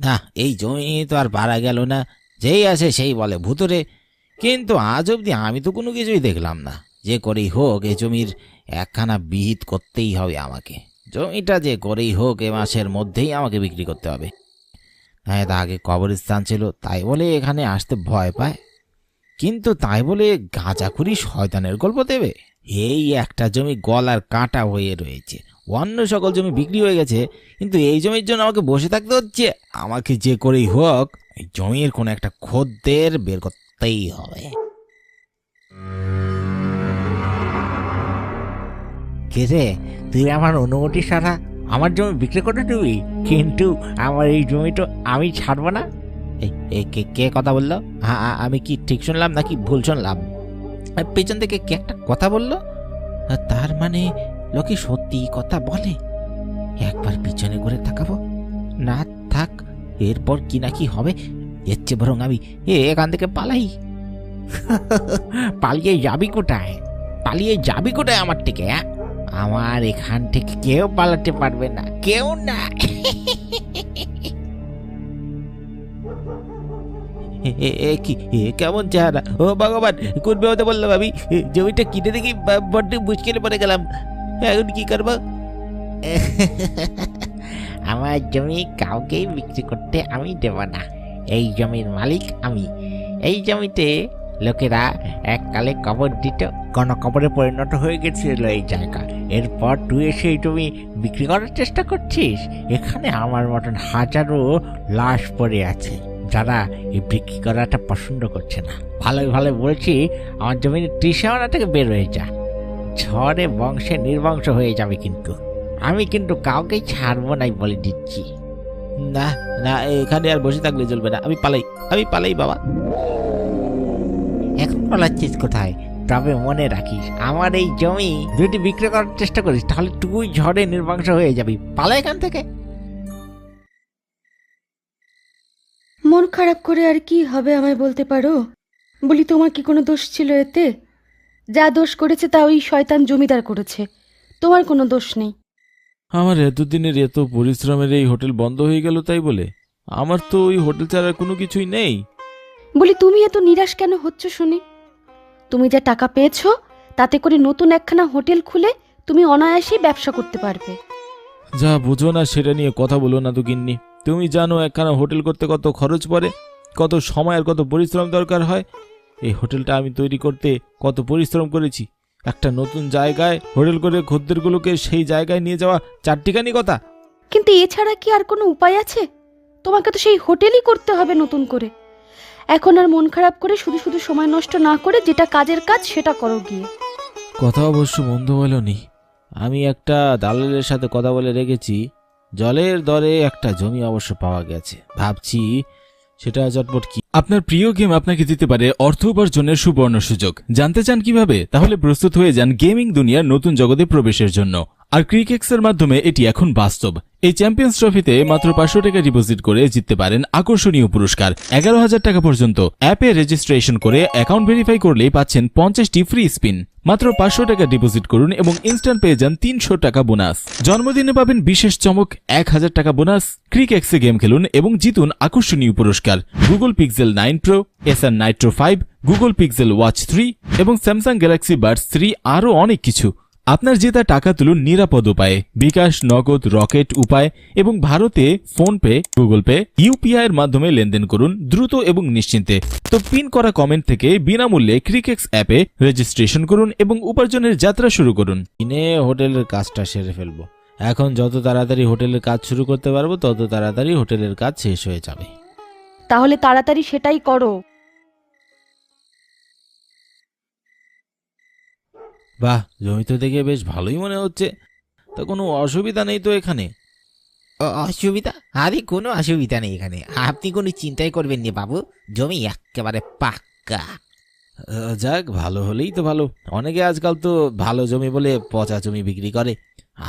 না, এই জমি তো আর পারা গেল না, যেই আসে সেই বলে ভুতুরে। কিন্তু আজ অবধি আমি তো কোনো কিছুই দেখলাম না। যে করেই হোক এ জমির একখানা বিহিত করতেই হবে আমাকে। জমিটা যে করেই হোক এ মাসের মধ্যেই আমাকে বিক্রি করতে হবে। হ্যাঁ, তা আগে কবরস্থান ছিল তাই বলে এখানে আসতে ভয় পায়, কিন্তু তাই বলে গাঁজাখুরি শয়তানের গল্প দেবে? এই একটা জমি গলার কাঁটা হয়ে রয়েছে, অন্য সকল জমি বিক্রি হয়ে গেছে, কিন্তু এই জমির জন্য আমাকে বসে থাকতে হচ্ছে। আমাকে যে করেই হোক এই জমির কোনো একটা খদ্দের বের করতেই হবে। কে রে, তুই আমার অনুমতি ছাড়া আমার জমি বিক্রি করে দিবি? কিন্তু আমার এই জমি তো আমি ছাড়বো না। এই কে কে কথা বললো? আমি কি ঠিক শুনলাম নাকি ভুল শুনলাম? পেছন থেকে কে একটা কথা বললো? তার মানে লোকে সত্যি কথা বলে। একবার পিছনে ঘুরে তাকাবো, না থাক এরপর কি না কি হবে। এর চেয়ে বরং আমি এখান থেকে পালাই। পালিয়ে যাবি কোথায়? পালিয়ে যাবি কোথায় আমার থেকে? আমার এখান থেকে কেউ পালাতে পারবে না, কেউ না। কি কেমন চেহারা! ও ভগবান, কোন বিপদে বললো ভাবি! জমিটা কিনে দেখি বড্ড মুশকিলে পড়ে গেলাম। এখন কি করবো? আমার জমি কাউকেই বিক্রি করতে আমি দেব না। এই জমির মালিক আমি। এই জমিতে লোকেরা এককালে কবর দিত, গণকবরে পরিণত হয়ে গেছিল এই জায়গা। এরপর তুই এসে এই জমি বিক্রি করার চেষ্টা করছিস। এখানে আমার মতন হাজারো লাশ পড়ে আছে যারা এই বিক্রি করাটা পছন্দ করছে না। ভালোই ভালো বলছি, আমার জমির ত্রিসীমানা থেকে বের হয়ে যা। ঝড়ে বংশে নির্বংশ হয়ে যাবে, কিন্তু আমি কিন্তু কাউকে ছাড়বো নাই বলে দিচ্ছি। না না, এখানে আর বসে থাকলে চলবে না, আমি পালাই বাবা। এখন পালাচ্ছিস কোথায়? তবে মনে রাখিস, আমার এই জমি যদি বিক্রি করার চেষ্টা করিস তাহলে তুই ঝড়ে নির্বংশ হয়ে যাবি। পালা এখান থেকে। মন খারাপ করে আর কি হবে আমায় বলতে পারো? বলি, তোমার কি কোনো দোষ ছিল এতে? যা দোষ করেছে তা ওই শয়তান জমিদার করেছে, তোমার কোনো দোষ নেই। আমার এতদিনের এত পরিশ্রমের এই হোটেল বন্ধ হয়ে গেল তাই বলে? আমার তো ওই হোটেল ছাড়া কোনো কিছুই নেই। বলি, তুমি এত নিরাশ কেন হচ্ছ শুনি? তুমি যা টাকা পেয়েছো তাতে করে নতুন একখানা হোটেল খুলে তুমি অনায়াসেই ব্যবসা করতে পারবে। যা বুঝো না সেটা নিয়ে কথা বলো না তো গিন্নি। তুমি জানো একখানা হোটেল করতে কত খরচ পড়ে, কত সময় আর কত পরিশ্রম দরকার হয়। এই হোটেলটা আমি তৈরি করতে কত পরিশ্রম করেছি। একটা নতুন জায়গায় হোটেল করে খদ্দেরগুলোকে সেই জায়গায় নিয়ে যাওয়া চারটিখানি কথা। কিন্তু এছাড়া কি আর কোনো উপায় আছে? তোমাকে তো সেই হোটেলই করতে হবে নতুন করে। এখন আর মন খারাপ করে শুধু শুধু সময় নষ্ট না করে যেটা কাজের কাজ সেটা করো গিয়ে। কথা অবশ্য মন্দ বলনি। আমি একটা দালালের সাথে কথা বলে রেখেছি, জলের দরে একটা জমি অবশ্য পাওয়া গেছে। ভাবছি সেটা চটপট কি। আপনার প্রিয় গেম আপনাকে দিতে পারে অর্থ উপার্জনের সুবর্ণ সুযোগ। জানতে চান কিভাবে? তাহলে প্রস্তুত হয়ে যান গেমিং দুনিয়ার নতুন জগতে প্রবেশের জন্য। আর ক্রিকেক্সের মাধ্যমে এটি এখন বাস্তব। এই চ্যাম্পিয়ন্স ট্রফিতে মাত্র 500 টাকা ডিপোজিট করে জিততে পারেন আকর্ষণীয় পুরস্কার 11,000 টাকা পর্যন্ত। অ্যাপে রেজিস্ট্রেশন করে অ্যাকাউন্ট ভেরিফাই করলেই পাচ্ছেন 50টি ফ্রি স্পিন। মাত্র 500 টাকা ডিপোজিট করুন এবং ইনস্ট্যান্ট পেয়ে যান 300 টাকা বোনাস। জন্মদিনে পাবেন বিশেষ চমক 1000 টাকা বোনাস। ক্রিকেক্সে গেম খেলুন এবং জিতুন আকর্ষণীয় পুরস্কার গুগল পিক্সেল 9 প্রো, এসার নাইট্রো 5, গুগল পিক্সেল ওয়াচ 3 এবং স্যামসাং গ্যালাক্সি বাডস 3, আরও অনেক কিছু। আপনার জেতা টাকা তুলুন নিরাপদ উপায়ে। বিকাশ, নগদ, রকেট উপায় এবং ভারতে ফোনপে, গুগল পে, ইউপিআই এর মাধ্যমে লেনদেন করুন দ্রুত এবং নিশ্চিন্তে। তো পিন করা কমেন্ট থেকে বিনামূল্যে ক্রিকেক্স অ্যাপে রেজিস্ট্রেশন করুন এবং উপার্জনের যাত্রা শুরু করুন। কিনে হোটেলের কাজটা সেরে ফেলবো। এখন যত তাড়াতাড়ি হোটেলের কাজ শুরু করতে পারবো তত তাড়াতাড়ি হোটেলের কাজ শেষ হয়ে যাবে। তাহলে তাড়াতাড়ি সেটাই করো। বাহ, জমি তো দেখে বেশ ভালোই মনে হচ্ছে। তা কোনো অসুবিধা নেই তো এখানে? অসুবিধা? আরে কোনো অসুবিধা নেই এখানে। আপনি কোনো চিন্তাই করবেন না বাবু, জমি একেবারে পাক্কা। যাক, ভালো হলেই তো ভালো। অনেকে আজকাল তো ভালো জমি বলে পচা জমি বিক্রি করে।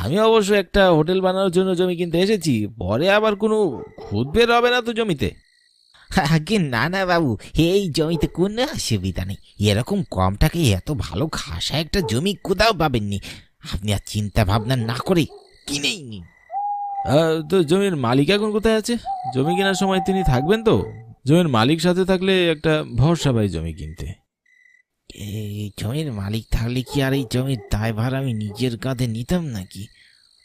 আমি অবশ্য একটা হোটেল বানানোর জন্য জমি কিনতে এসেছি, পরে আবার কোনো খুদ বের হবে না তো জমিতে? আগে না না বাবু, এই জমিতে কোনো অসুবিধা নেই। এরকম কম টাকায় এত ভালো খাসা একটা জমি কোথাও পাবেননি। আপনি আর চিন্তা ভাবনা না করে কিনেই নিন। তো জমির মালিক এখন কোথায় আছে? জমি কেনার সময় তিনি থাকবেন তো? জমির মালিক সাথে থাকলে একটা ভরসা পাই জমি কিনতে। এই জমির মালিক থাকলে কি আর এই জমির দায়ভার আমি নিজের কাঁধে নিতাম নাকি?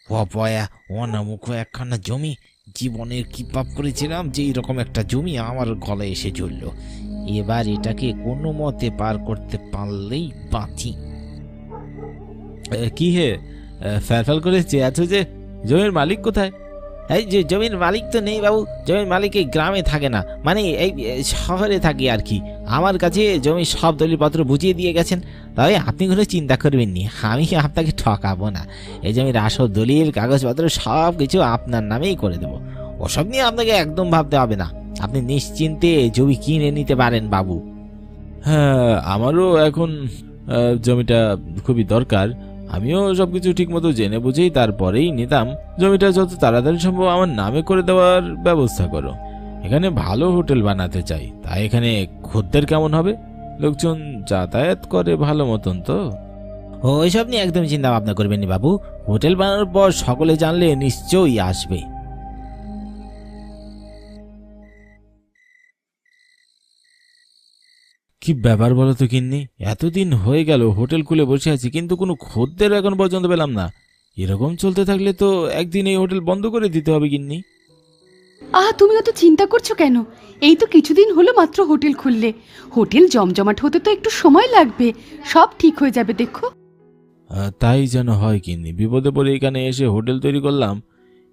অপয়া অনামুখ একখানা জমি, জীবনের কি পাপ করেছিলাম যে এরকম একটা জমি আমার গলায় এসে চলল। এবার এটাকে কোনো মতে পার করতে পারলেই বাঁচি। কি হে, ফ্যালফ্যাল করে চেয়ে আছো যে? জমির মালিক কোথায়? এই যে জমির মালিক তো নেই বাবু, জমির মালিক এই গ্রামে থাকে না, মানে এই শহরে থাকে আর কি। আমার কাছে জমির সব দলিলপত্র বুঝিয়ে দিয়ে গেছেন, তবে আপনি কোনো চিন্তা করবেন নি, আমি আপনাকে ঠকাবো না। এই জমির আসল দলিল কাগজপত্র সব কিছু আপনার নামেই করে দেবো, ওসব নিয়ে আপনাকে একদম ভাবতে হবে না। আপনি নিশ্চিন্তে জমি কিনে নিতে পারেন বাবু। হ্যাঁ, আমারও এখন জমিটা খুবই দরকার। আমিও সবকিছু ঠিক মতো জেনে বুঝেই তারপরেই নিতাম। জমিটা যত তাড়াতাড়ি সম্ভব আমার নামে করে দেওয়ার ব্যবস্থা করো। এখানে ভালো হোটেল বানাতে চাই, তাই এখানে খদ্দের কেমন হবে? লোকজন যাতায়াত করে ভালো মতন তো? ওইসব নিয়ে একদম চিন্তা ভাবনা করবেন না বাবু, হোটেল বানানোর পর সকলে জানলে নিশ্চয়ই আসবে। কি ব্যাপার বলো তো গিন্নি, এতদিন হয়ে গেল হোটেল খুলে বসে আছি, কিন্তু কোনো খদ্দের এখন পর্যন্ত পেলাম না। এরকম চলতে থাকলে তো একদিন এই হোটেল বন্ধ করে দিতে হবে গিন্নি। তুমি অত চিন্তা করছো কেন? এই তো কিছুদিন হলো মাত্র হোটেল খুললে, হোটেল জমজমাট হতে তো একটু সময় লাগবে, সব ঠিক হয়ে যাবে দেখো। তাই যেন হয় গিন্নি, বিপদে পড়ে এখানে এসে হোটেল তৈরি করলাম,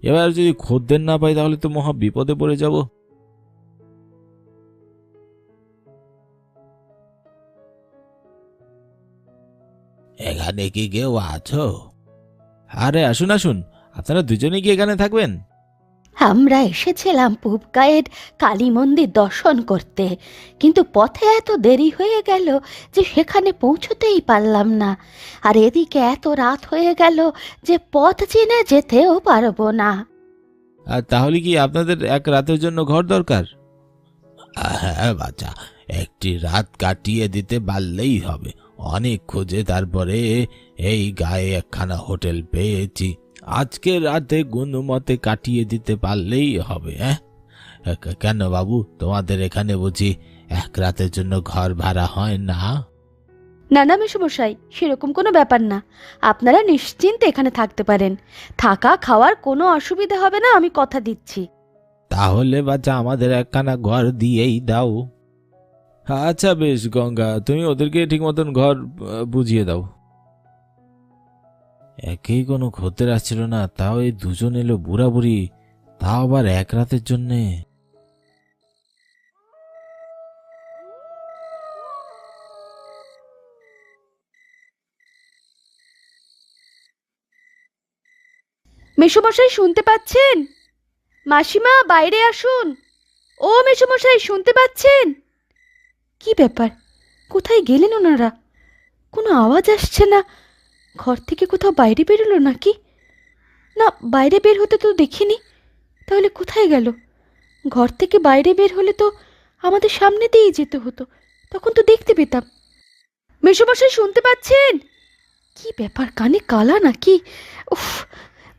এবার যদি খদ্দের না পাই তাহলে তো মহা বিপদে পড়ে যাব। এখানে কি কেউ আছো? আরে আসুন আসুন, আপনারা দুজনে কি এখানে থাকবেন? আমরা এসেছিলাম পূবগাঁয়ের কালী মন্দির দর্শন করতে, কিন্তু পথে এত দেরি হয়ে গেল যে সেখানে পৌঁছতেই পারলাম না। আর এদিকে এত রাত হয়ে গেল যে পথ চিনে যেতেও পারবো না। আর তাহলে কি আপনাদের এক রাতের জন্য ঘর দরকার? হ্যাঁ বাচ্চা, একটি রাত কাটিয়ে দিতে পারলেই হবে। অনেক খোঁজে তারপরে এই গায়ে একখানা হোটেল পেয়েছি, আজকে রাতে কোনো মতে কাটিয়ে দিতে পারলেই হবে। হ্যাঁ, কেন বাবু, তোমাদের এখানে বুঝি এক রাতের জন্য ঘর ভাড়া হয় না? না না মেসোমশাই, সেরকম কোনো ব্যাপার না, আপনারা নিশ্চিন্তে এখানে থাকতে পারেন, থাকা খাওয়ার কোনো অসুবিধা হবে না, আমি কথা দিচ্ছি। তাহলে বাচ্চা আমাদের একখানা ঘর দিয়েই দাও। আচ্ছা বেশ গঙ্গা, তুমি ওদেরকে ঠিক মতন ঘর বুঝিয়ে দাও। একেই কোনো খদ্দের আসছিল না, তাও এই দুজন এলো বুড়া বুড়ি, তাও আবার এক রাতের জন্যে। মেসোমশাই শুনতে পাচ্ছেন? মাসিমা বাইরে আসুন। ও মেসোমশাই শুনতে পাচ্ছেন? কি ব্যাপার, কোথায় গেলেন ওনারা? কোনো আওয়াজ আসছে না, ঘর থেকে কোথাও বাইরে বেরোলো নাকি? না, বাইরে বের হতে তো দেখিনি, তাহলে কোথায় গেল? ঘর থেকে বাইরে বের হলে তো আমাদের সামনে দিয়েই যেতে হতো, তখন তো দেখতে পেতাম। মেসোমশাই শুনতে পাচ্ছেন? কি ব্যাপার, কানে কালা নাকি? উফ,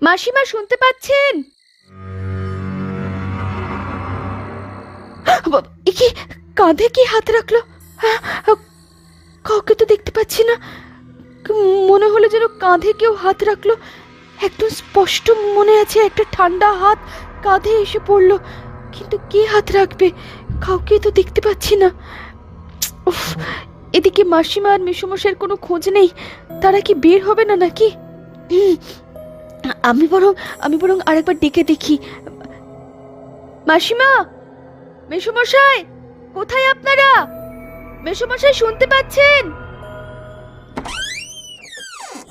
মাসিমা শুনতে পাচ্ছেন? কি কাঁধে কি হাত রাখলো? কাউকে তো দেখতে পাচ্ছি না, মনে হলো যেন কাঁধে কেউ হাত রাখলো, একদম স্পষ্ট মনে আছে একটা ঠান্ডা হাত কাঁধে এসে পড়লো, কিন্তু কে হাত রাখবে? কাউকে তো দেখতে পাচ্ছি না। উফ, এদিকে মাসিমা আর মেসোমশাইয়ের কোনো খোঁজ নেই, তারা কি বের হবে না নাকি? আমি বরং আরেকবার ডেকে দেখি। মাসিমা, মেসোমশাই, কোথায় আপনারা? মেসোমশাই শুনতে পাচ্ছেন?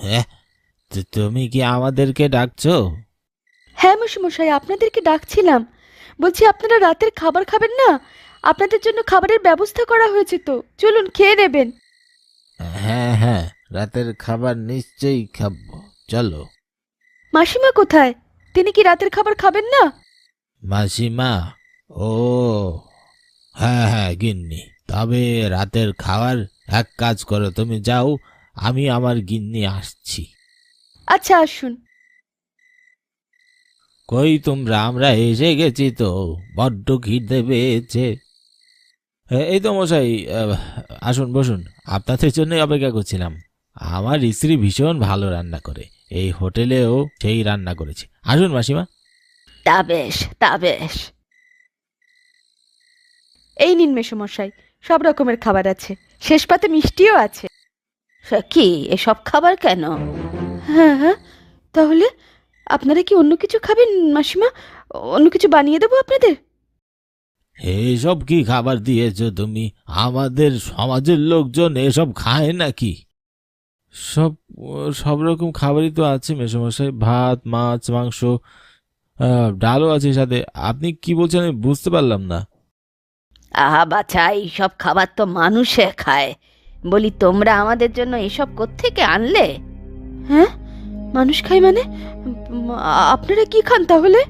হ্যাঁ, তুমি কি আমাদেরকে ডাকছো? হ্যাঁ মেসোমশাই, আপনাদেরকে ডাকছিলাম। বলছি আপনারা রাতের খাবার খাবেন না? আপনাদের জন্য খাবারের ব্যবস্থা করা হয়েছে, তো চলুন খেয়ে নেবেন। হ্যাঁ হ্যাঁ, রাতের খাবার নিশ্চয়ই খাবো, চলো। মাসিমা কোথায়? তিনি কি রাতের খাবার খাবেন না? মাসিমা? ও হ্যাঁ হ্যাঁ গিন্নি, তবে রাতের খাবার এক কাজ করো, তুমি যাও, আমি আমার গিন্নি আসছি। আচ্ছা আসুন। কই তোমরা, আমরা এসে গেছি তো, বড্ড খিদে পেয়েছে। এই তো মশাই, আসুন বসুন, আপনাদের জন্যই অপেক্ষা করছিলাম। আমার স্ত্রী ভীষণ ভালো রান্না করে, এই হোটেলেও সেই রান্না করেছে। আসুন মাসিমা। তা বেশ, তা বেশ। এই নিন মেসোমশাই, সব রকমের খাবার আছে, শেষ পাতে মিষ্টিও আছে। কি এসব খাবার কেন? হ্যাঁ হ্যাঁ, তাহলে আপনারা কি অন্য কিছু খাবেন মাসিমা? অন্য কিছু বানিয়ে দেবো আপনাদের? এসব কি খাবার দিয়েছো তুমি? আমাদের সমাজের লোকজন এসব খায় নাকি? সব সব রকম খাবারই তো আছে মেসোমশাই, ভাত, মাছ, মাংস, ডালও আছে সাথে। আপনি কি বলছেন আমি বুঝতে পারলাম না। আহা বাছা, এইসব খাবার তো মানুষে খায়। বলি, তোমরা আমাদের জন্য এসব কোত্থেকে আনলে? হ্যাঁ, মানুষ খায় মানে? আপনারা কি খান তাহলে?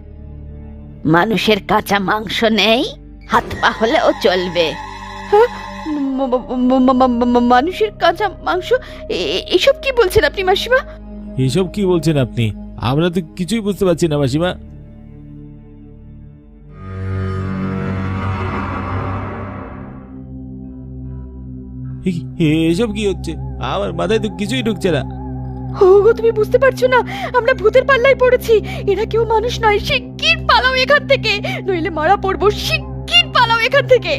মানুষের কাঁচা মাংস নেই, হাত পা হলেও চলবে। হ্যাঁ, মানুষের কাঁচা মাংস? এসব কি বলছেন আপনি মাসিমা? এসব কি বলছেন আপনি? আমরা তো কিছুই বুঝতে পারছি না মাসিমা। এসব কি হচ্ছে? আমার মাথায় তো কিছুই ঢুকছে না। ওগো, তুমি বুঝতে পারছো না? আমরা ভূতের পাল্লায় পড়েছি। এরা কেউ মানুষ নয়, শিগগির পালাও এখান থেকে, নইলে মারা পড়বো। শিগগির পালাও এখান থেকে।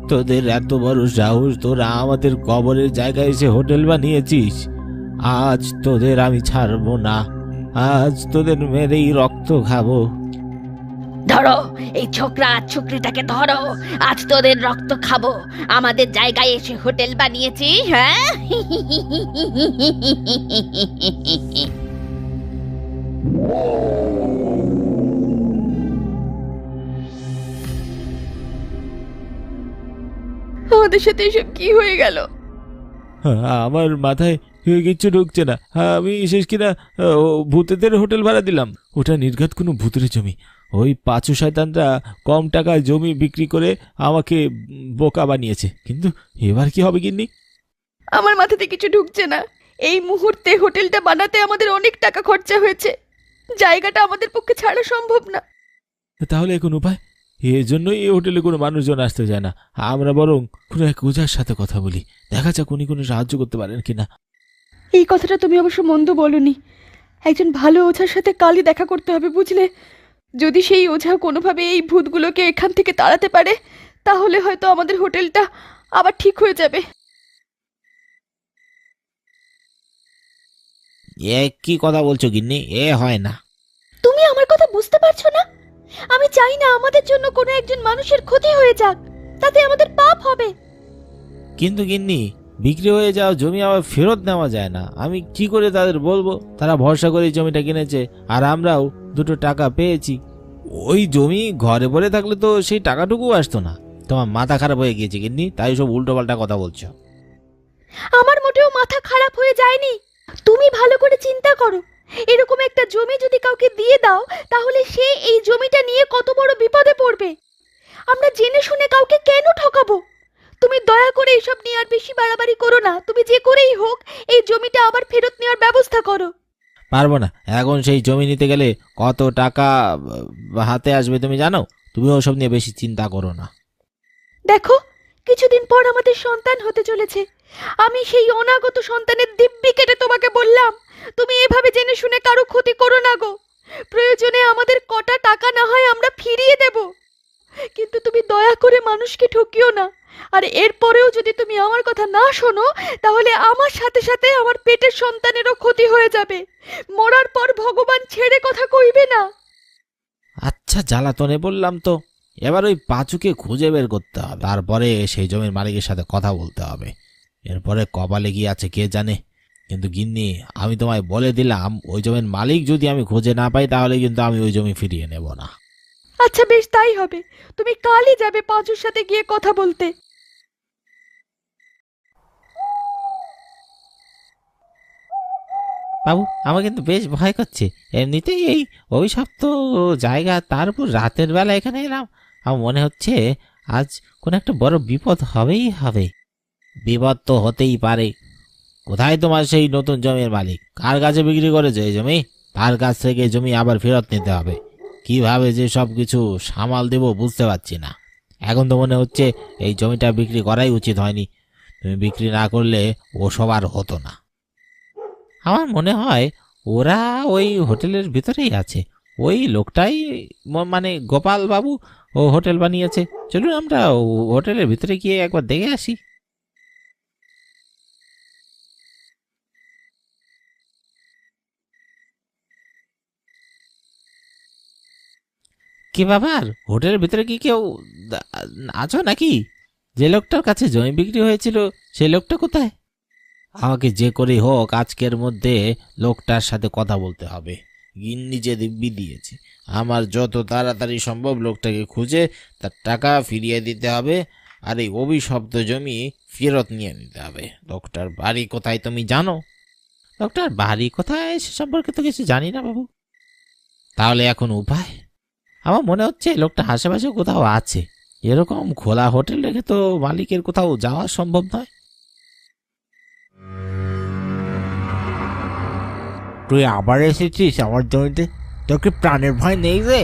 তোদের এত বড় সাহস, তোরা আমাদের কবরের জায়গায় এসে হোটেল বানিয়েছিস? আজ তোদের আমি ছাড়বো না, আজ তোদের মেরেই রক্ত খাবো। ধরো এই ছোকরা ছোকরিটাকে, ধরো, আজ তোদের রক্ত খাবো। আমাদের জায়গায় এসে হোটেল বানিয়েছি, হ্যাঁ? আমাদের সাথে এসব কি হয়ে গেল? আমার মাথায় কিচ্ছু ঢুকছে না। আমি শেষ কিনা ভূতেদের হোটেল ভাড়া দিলাম। ওটা নির্ঘাত কোনো ভূতের জমি। ওই পাঁচু শয়তানরা কম টাকায় জমি বিক্রি করে আমাকে বোকা বানিয়েছে। কিন্তু এবার কি হবে গিন্নি? আমার মাথাতে কিছু ঢুকছে না। এই মুহূর্তে হোটেলটা বানাতে আমাদের অনেক টাকা খরচা হয়েছে, জায়গাটা আমাদের পক্ষে ছাড়া সম্ভব না। তাহলে এখন উপায়? এর জন্যই এই হোটেলে কোনো মানুষজন আসতে যায় না। আমরা বরং কোনো এক ওঝার সাথে কথা বলি, দেখা যাক উনি কোনো সাহায্য করতে পারেন কিনা। এই কথাটা তুমি অবশ্য মন্দ বলনি। একজন ভালো ওঝার সাথে কালই দেখা করতে হবে, বুঝলে? যদি সেই ওঝা কোনোভাবে এই ভূতগুলোকে এখান থেকে তাড়াতে পারে, তাহলে হয়তো আমাদের হোটেলটা আবার ঠিক হয়ে যাবে। এ কি কথা বলছো গিন্নি? এ হয় না। তুমি আমার কথা বুঝতে পারছো না? আমি চাই না আমাদের জন্য কোনো একজন মানুষের ক্ষতি হয়ে যাক, তাতে আমাদের পাপ হবে। কিন্তু গিন্নি, বিক্রি হয়ে যাওয়া জমি আবার ফেরত নেওয়া যায় না। আমি কি করে তাদের বলবো? তারা ভরসা করে জমিটা কিনেছে, আর আমরাও দুটো টাকা পেয়েছি। ওই জমি ঘরে পড়ে থাকলে তো সেই টাকাটুকু আসতো না। তোমার মাথা খারাপ হয়ে গিয়েছে গিন্নি, তাই সব উল্টোপাল্টা কথা বলছো। আমার মোটেও মাথা খারাপ হয়ে যায়নি। তুমি ভালো করে চিন্তা করো, এরকম একটা জমি যদি কাউকে দিয়ে দাও, তাহলে সে এই জমিটা নিয়ে কত বড় বিপদে পড়বে। আমরা জেনে শুনে কাউকে কেন ঠকাবো? তুমি দয়া করে এসব নিয়ে আর বেশি বাড়াবাড়ি করো না। তুমি যে করেই হোক এই জমিটা আবার ফেরত নেওয়ার ব্যবস্থা করো। পারবো না। এখন সেই জমি নিতে গেলে কত টাকা হাতে আসবে তুমি জানো? তুমি ওসব নিয়ে বেশি চিন্তা করো না। দেখো, কিছুদিন পর আমাদের সন্তান হতে চলেছে। আমি সেই অনাগত সন্তানের দিব্যি কেটে তোমাকে বললাম, তুমি এভাবে জেনে শুনে কারো ক্ষতি করো না গো। প্রয়োজনে আমাদের কটা টাকা না হয় আমরা ফিরিয়ে দেব, কিন্তু তুমি দয়া করে মানুষকে ঠকিও না। আর এরপরেও যদি তুমি আমার কথা না শোনো, তাহলে আমার সাথে সাথে আমার পেটের সন্তানেরও ক্ষতি হয়ে যাবে। মরার পর ভগবান ছেড়ে কথা কইবে না। আচ্ছা, জ্বালাতনে বললাম তো। এবার ওই পাঁচুকে খুঁজে বের করতে হবে, তারপরে সেই জমির মালিকের সাথে কথা বলতে হবে। এরপরে কপালে কি আছে কে জানে। কিন্তু গিন্নি, আমি তোমায় বলে দিলাম, ওই জমির মালিক যদি আমি খুঁজে না পাই, তাহলে কিন্তু আমি ওই জমি ফিরিয়ে নেব না। আচ্ছা বেশ, তাই হবে। তুমি কালই যাবে পাঁচুর সাথে গিয়ে কথা বলতে। বাবু, আমার কিন্তু বেশ ভয় করছে। এমনিতেই এই অভিশপ্ত জায়গা, তার উপর রাতের বেলা এখানে এলাম। আমার মনে হচ্ছে আজ কোনো একটা বড় বিপদ হবেই হবে। বিপদ তো হতেই পারে। কোথায় তোমার সেই নতুন জমির মালিক? কার কাছে বিক্রি করেছে এই জমি? তার কাছ থেকে জমি আবার ফেরত নিতে হবে। কিভাবে যে সব কিছু সামাল দেব বুঝতে পারছি না। এখন তো মনে হচ্ছে এই জমিটা বিক্রি করাই উচিত হয়নি। তুমি বিক্রি না করলে ওসব আর হতো না। আমার মনে হয় ওরা ওই হোটেলের ভিতরেই আছে। ওই লোকটাই মানে গোপাল বাবু ও হোটেল বানিয়েছে। চলুন আমরা হোটেলের ভিতরে গিয়ে একবার দেখে আসি। কি ব্যাপার, হোটেলের ভিতরে কি কেউ আছো নাকি? যে লোকটার কাছে জমি বিক্রি হয়েছিল সেই লোকটা কোথায়? আমাকে যে করে হোক আজকের মধ্যে লোকটার সাথে কথা বলতে হবে। গিন্নি যে দিব্যি দিয়েছে, আমার যত তাড়াতাড়ি সম্ভব লোকটাকে খুঁজে তার টাকা ফিরিয়ে দিতে হবে, আর এই অভিশপ্ত জমি ফেরত নিয়ে নিতে হবে। লোকটার বাড়ি কোথায় তুমি জানো? লোকটার বাড়ি কোথায় সে সম্পর্কে তো কিছু জানি না বাবু। তাহলে এখন উপায়? আমার মনে হচ্ছে লোকটা আশেপাশে কোথাও আছে। এরকম খোলা হোটেল রেখে তো মালিকের কোথাও যাওয়া সম্ভব নয়। তুই আবার এসেছিস আমার জমিতে? তোর কি প্রাণের ভয় নেই রে?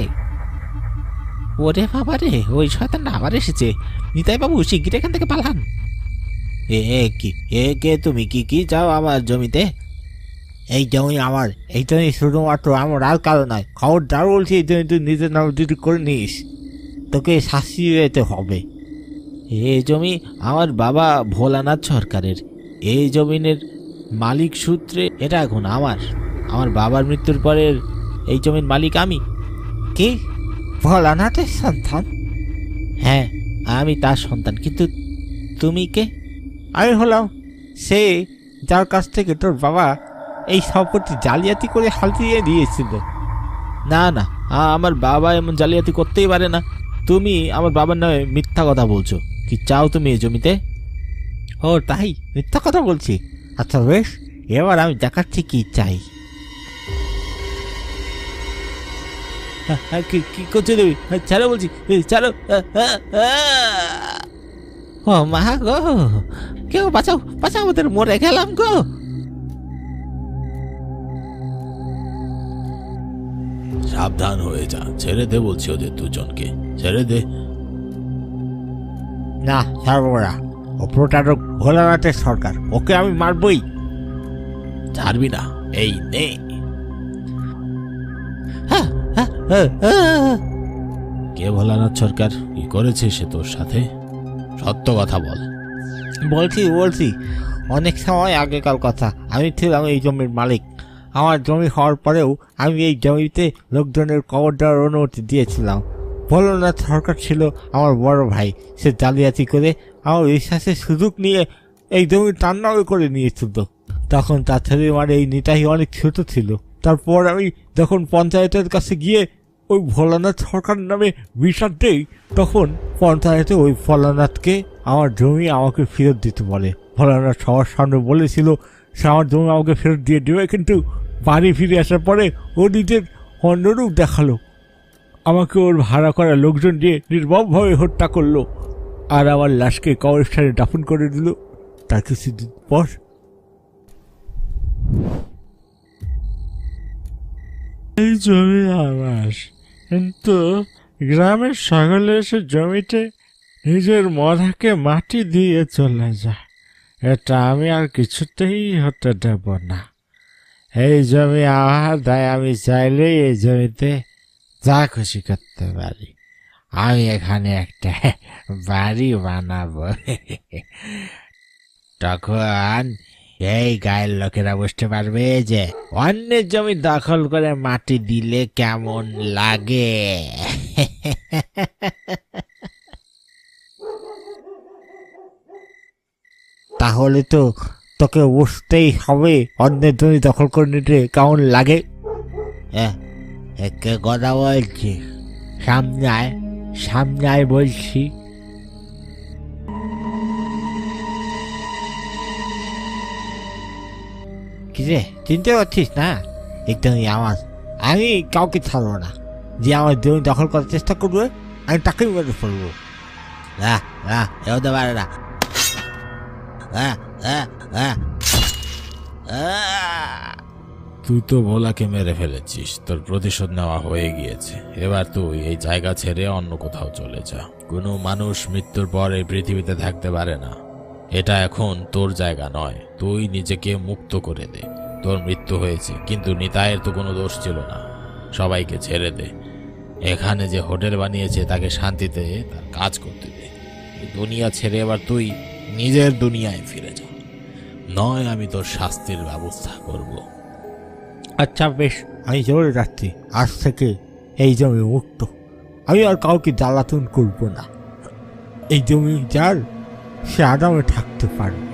ওরে বাবা রে, ওই শয়তানটা আবার এসেছে। নিতাই বাবু শিগগির এখান থেকে পালান। কে তুমি? কি চাও আমার জমিতে? এই জমি আমার, এই জমি শুধুমাত্র আমার আর কারো নয়। খবরদার বলছি, এই জমি তুই নিজের নামে যদি করে নিস, তোকে শাস্তি যেতে হবে। এই জমি আমার বাবা ভোলানাথ সরকারের। এই জমিনের মালিক সূত্রে এটা এখন আমার বাবার মৃত্যুর পরের এই জমির মালিক আমি। কি, ভোলানাথের সন্তান? হ্যাঁ, আমি তার সন্তান। কিন্তু তুমি কে? আমি হলাম সে যার কাছ থেকে তোর বাবা এই সম্পত্তি জালিয়াতি করে হাতিয়ে দিয়েছিল। না না, আমার বাবা এমন জালিয়াতি করতেই পারে না। তুমি আমার বাবার নামে মিথ্যা কথা বলছো। কি চাও তুমি এই জমিতে? ও তাই, মিথ্যা কথা বলছি? আচ্ছা বেশ, এবার আমি দেখাচ্ছি কি চাই। কি করছো তুমি? ছাড়ো বলছি, ছাড়ো। ও মা গো, কেউ বাঁচাও, আমাদের মরে গেলাম গো। সাবধান হয়ে যা, ছেড়ে দে বলছি ওদের দুজনকে, ছেড়ে দে। না ছাড়বো না, ও প্রতারক ভোলানাথের সরকার, ওকে আমি মারবই। ছাড়বি না? এই নে। কে ভোলানাথ সরকার? কি করেছে সে তোর সাথে? সত্য কথা বল। বলছি, অনেক সময় আগেকার কথা। আমি ছিলাম এই জমির মালিক। আমার জমি হওয়ার পরেও আমি এই জমিতে লোকজনের কবর দেওয়ার অনুমতি দিয়েছিলাম। ভোলানাথ সরকার ছিল আমার বড় ভাই। সে জালিয়াতি করে আমার বিশ্বাসের সুযোগ নিয়ে এই জমি তার নামে করে নিয়েছিল। তখন তার ছেলে মানে এই নিতাই অনেক ছোট ছিল। তারপর আমি যখন পঞ্চায়েতের কাছে গিয়ে ওই ভোলানাথ সরকার নামে বিচার দেই, তখন পঞ্চায়েতে ওই ভোলানাথকে আমার জমি আমাকে ফেরত দিতে বলে। ভোলানাথ সবার সামনে বলেছিল সে আমার জমি আমাকে ফেরত দিয়ে দেবে, কিন্তু বাড়ি ফিরে আসার পরে ও নিজের অন্যরূপ দেখালো। আমাকে ওর ভাড়া করা লোকজন দিয়ে নির্মমভাবে হত্যা করলো, আর আমার লাশকে কবরস্থানে দাফন করে দিল। তার কিছুদিন পর এই জমি আমার, কিন্তু গ্রামের সকলে এসে জমিতে নিজের মরাকে মাটি দিয়ে চলে যায়। এটা আমি আর কিছুতেই হতে দেব না। এই জমি আমার, তাই আমি চাইলেই এই জমিতে যা খুশি করতে পারি। আমি এখানে একটা বাড়ি বানাবো। তখন এই গায়ের লোকেরা বুঝতে পারবে যে অন্যের জমি দখল করে মাটি দিলে কেমন লাগে। তাহলে তো তোকে বুঝতেই হবে অন্যের জমি দখল করে নিতে কেমন লাগে। কে কথা বলছি? সামনে আয় বলছি। কিরে, চিনতে পারছিস না? একদমই আমার। আমি কাউকে ছাড়বো না। যে আমার জমি দখল করার চেষ্টা করবে আমি তাকেই মেরে ফেলবো। হতে পারে না। তুই তো ভোলাকে মেরে ফেলেছিস, তোর প্রতিশোধ নেওয়া হয়ে গিয়েছে। এবার তুই এই জায়গা ছেড়ে অন্য কোথাও চলে যা। কোনো মানুষ মৃত্যুর পর এই পৃথিবীতে থাকতে পারে না। এটা এখন তোর জায়গা নয়। তুই নিজেকে মুক্ত করে দে। তোর মৃত্যু হয়েছে, কিন্তু নিতাইয়ের তো কোনো দোষ ছিল না। সবাইকে ছেড়ে দে। এখানে যে হোটেল বানিয়েছে তাকে শান্তিতে তার কাজ করতে দে। এই দুনিয়া ছেড়ে এবার তুই নিজের দুনিয়ায় ফিরে যা, নয় আমি তোর শাস্তির ব্যবস্থা করব। আচ্ছা বেশ, আমি চলে যাচ্ছি। আজ থেকে এই জমি মুক্ত। আমি আর কাউকে জ্বালাতন করব না। এই জমি যার, সে আরামে থাকতে পারবে।